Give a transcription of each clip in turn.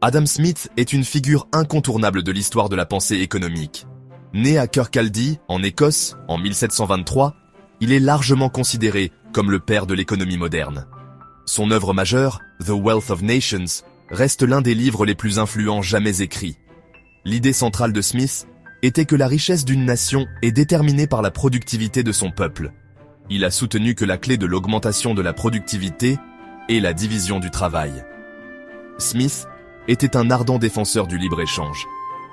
Adam Smith est une figure incontournable de l'histoire de la pensée économique. Né à Kirkcaldy, en Écosse, en 1723, il est largement considéré comme le père de l'économie moderne. Son œuvre majeure, The Wealth of Nations, reste l'un des livres les plus influents jamais écrits. L'idée centrale de Smith était que la richesse d'une nation est déterminée par la productivité de son peuple. Il a soutenu que la clé de l'augmentation de la productivité est la division du travail. Smith était un ardent défenseur du libre-échange,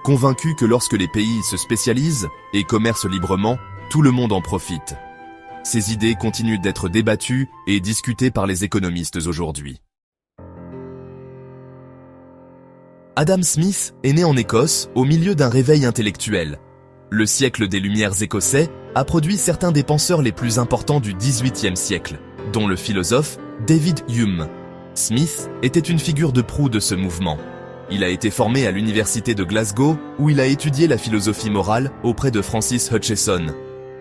convaincu que lorsque les pays se spécialisent et commercent librement, tout le monde en profite. Ces idées continuent d'être débattues et discutées par les économistes aujourd'hui. Adam Smith est né en Écosse au milieu d'un réveil intellectuel. Le siècle des Lumières écossais a produit certains des penseurs les plus importants du XVIIIe siècle, dont le philosophe David Hume. Smith était une figure de proue de ce mouvement. Il a été formé à l'université de Glasgow, où il a étudié la philosophie morale auprès de Francis Hutcheson.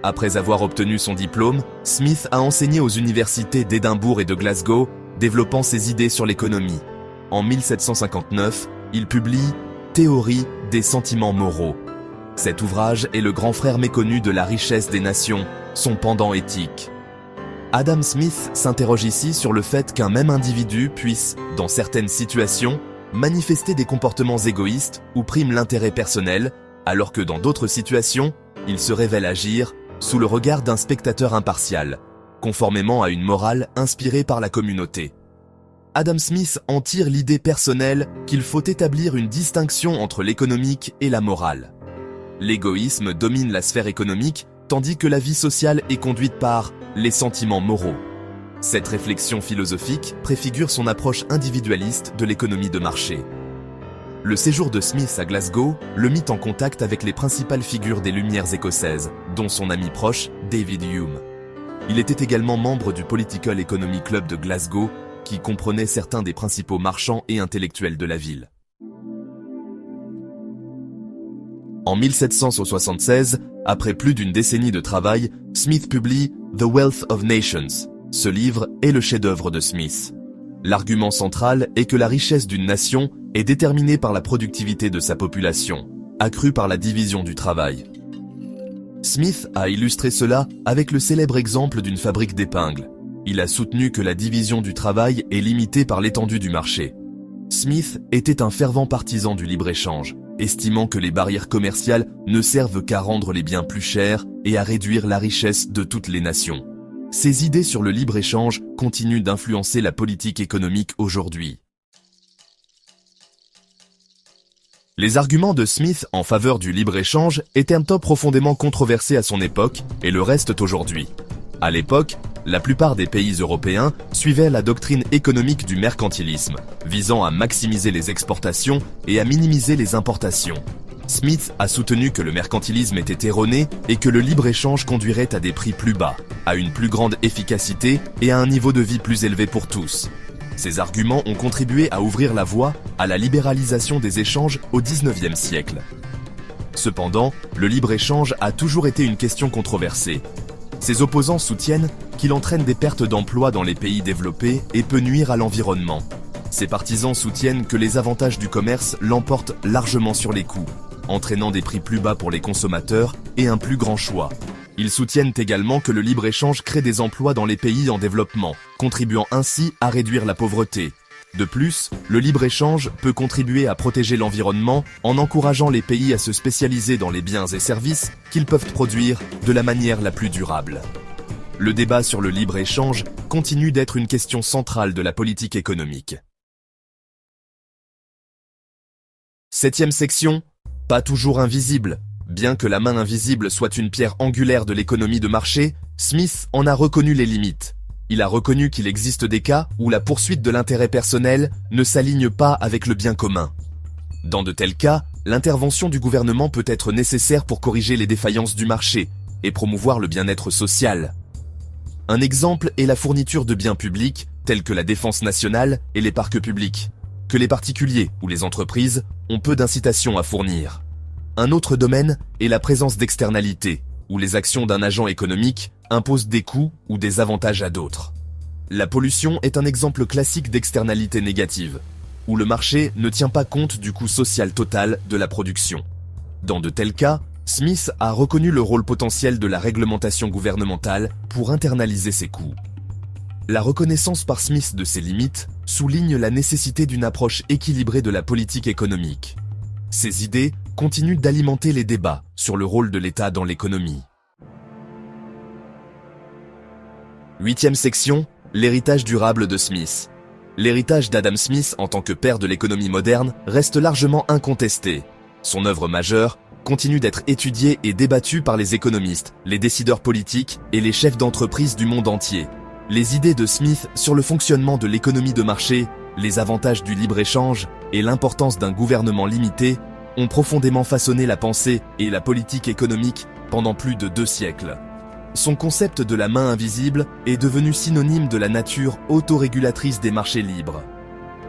Après avoir obtenu son diplôme, Smith a enseigné aux universités d'Édimbourg et de Glasgow, développant ses idées sur l'économie. En 1759, il publie « Théorie des sentiments moraux ». Cet ouvrage est le grand frère méconnu de la richesse des nations, son pendant éthique. Adam Smith s'interroge ici sur le fait qu'un même individu puisse, dans certaines situations, manifester des comportements égoïstes ou prime l'intérêt personnel, alors que dans d'autres situations, il se révèle agir sous le regard d'un spectateur impartial, conformément à une morale inspirée par la communauté. Adam Smith en tire l'idée personnelle qu'il faut établir une distinction entre l'économique et la morale. L'égoïsme domine la sphère économique, tandis que la vie sociale est conduite par les sentiments moraux. Cette réflexion philosophique préfigure son approche individualiste de l'économie de marché. Le séjour de Smith à Glasgow le mit en contact avec les principales figures des Lumières écossaises, dont son ami proche David Hume. Il était également membre du Political Economy Club de Glasgow, qui comprenait certains des principaux marchands et intellectuels de la ville. En 1776, après plus d'une décennie de travail, Smith publie The Wealth of Nations. Ce livre est le chef-d'œuvre de Smith. L'argument central est que la richesse d'une nation est déterminée par la productivité de sa population, accrue par la division du travail. Smith a illustré cela avec le célèbre exemple d'une fabrique d'épingles. Il a soutenu que la division du travail est limitée par l'étendue du marché. Smith était un fervent partisan du libre-échange, estimant que les barrières commerciales ne servent qu'à rendre les biens plus chers et à réduire la richesse de toutes les nations. Ces idées sur le libre-échange continuent d'influencer la politique économique aujourd'hui. Les arguments de Smith en faveur du libre-échange étaient un top profondément controversé à son époque et le restent aujourd'hui. À l'époque, la plupart des pays européens suivaient la doctrine économique du mercantilisme, visant à maximiser les exportations et à minimiser les importations. Smith a soutenu que le mercantilisme était erroné et que le libre-échange conduirait à des prix plus bas, à une plus grande efficacité et à un niveau de vie plus élevé pour tous. Ces arguments ont contribué à ouvrir la voie à la libéralisation des échanges au XIXe siècle. Cependant, le libre-échange a toujours été une question controversée. Ses opposants soutiennent qu'il entraîne des pertes d'emplois dans les pays développés et peut nuire à l'environnement. Ses partisans soutiennent que les avantages du commerce l'emportent largement sur les coûts, entraînant des prix plus bas pour les consommateurs et un plus grand choix. Ils soutiennent également que le libre-échange crée des emplois dans les pays en développement, contribuant ainsi à réduire la pauvreté. De plus, le libre-échange peut contribuer à protéger l'environnement en encourageant les pays à se spécialiser dans les biens et services qu'ils peuvent produire de la manière la plus durable. Le débat sur le libre-échange continue d'être une question centrale de la politique économique. 7e section, pas toujours invisible. Bien que la main invisible soit une pierre angulaire de l'économie de marché, Smith en a reconnu les limites. Il a reconnu qu'il existe des cas où la poursuite de l'intérêt personnel ne s'aligne pas avec le bien commun. Dans de tels cas, l'intervention du gouvernement peut être nécessaire pour corriger les défaillances du marché et promouvoir le bien-être social. Un exemple est la fourniture de biens publics tels que la défense nationale et les parcs publics, que les particuliers ou les entreprises ont peu d'incitation à fournir. Un autre domaine est la présence d'externalités, où les actions d'un agent économique imposent des coûts ou des avantages à d'autres. La pollution est un exemple classique d'externalité négative. où le marché ne tient pas compte du coût social total de la production. Dans de tels cas, Smith a reconnu le rôle potentiel de la réglementation gouvernementale pour internaliser ces coûts. La reconnaissance par Smith de ces limites souligne la nécessité d'une approche équilibrée de la politique économique. Ces idées continuent d'alimenter les débats sur le rôle de l'État dans l'économie. 8e section, l'héritage durable de Smith. L'héritage d'Adam Smith en tant que père de l'économie moderne reste largement incontesté. Son œuvre majeure continue d'être étudiée et débattue par les économistes, les décideurs politiques et les chefs d'entreprise du monde entier. Les idées de Smith sur le fonctionnement de l'économie de marché, les avantages du libre-échange et l'importance d'un gouvernement limité ont profondément façonné la pensée et la politique économique pendant plus de 2 siècles. Son concept de la main invisible est devenu synonyme de la nature autorégulatrice des marchés libres.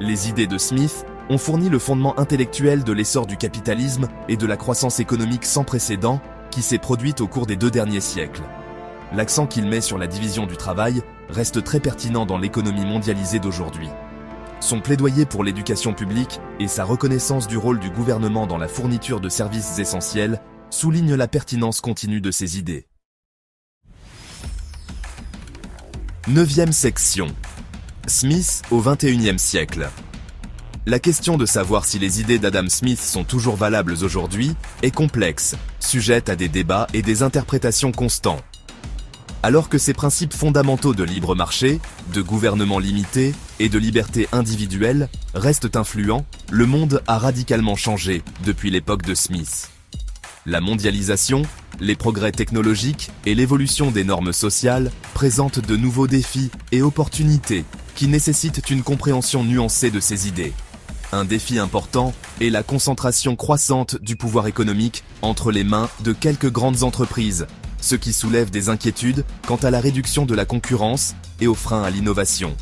Les idées de Smith ont fourni le fondement intellectuel de l'essor du capitalisme et de la croissance économique sans précédent qui s'est produite au cours des 2 derniers siècles. L'accent qu'il met sur la division du travail reste très pertinent dans l'économie mondialisée d'aujourd'hui. Son plaidoyer pour l'éducation publique et sa reconnaissance du rôle du gouvernement dans la fourniture de services essentiels soulignent la pertinence continue de ces idées. 9e section. Smith au XXIe siècle. La question de savoir si les idées d'Adam Smith sont toujours valables aujourd'hui est complexe, sujette à des débats et des interprétations constants. Alors que ces principes fondamentaux de libre marché, de gouvernement limité et de liberté individuelle restent influents, le monde a radicalement changé depuis l'époque de Smith. La mondialisation, les progrès technologiques et l'évolution des normes sociales présentent de nouveaux défis et opportunités qui nécessitent une compréhension nuancée de ces idées. Un défi important est la concentration croissante du pouvoir économique entre les mains de quelques grandes entreprises, ce qui soulève des inquiétudes quant à la réduction de la concurrence et aux freins à l'innovation.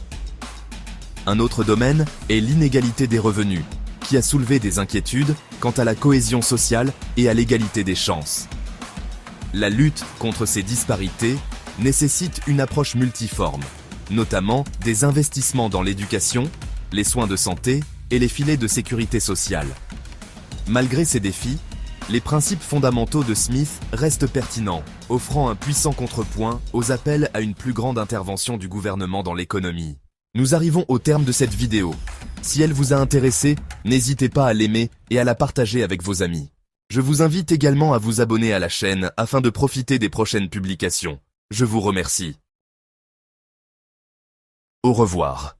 Un autre domaine est l'inégalité des revenus, qui a soulevé des inquiétudes quant à la cohésion sociale et à l'égalité des chances. La lutte contre ces disparités nécessite une approche multiforme, notamment des investissements dans l'éducation, les soins de santé et les filets de sécurité sociale. Malgré ces défis, les principes fondamentaux de Smith restent pertinents, offrant un puissant contrepoint aux appels à une plus grande intervention du gouvernement dans l'économie. Nous arrivons au terme de cette vidéo. Si elle vous a intéressé, n'hésitez pas à l'aimer et à la partager avec vos amis. Je vous invite également à vous abonner à la chaîne afin de profiter des prochaines publications. Je vous remercie. Au revoir.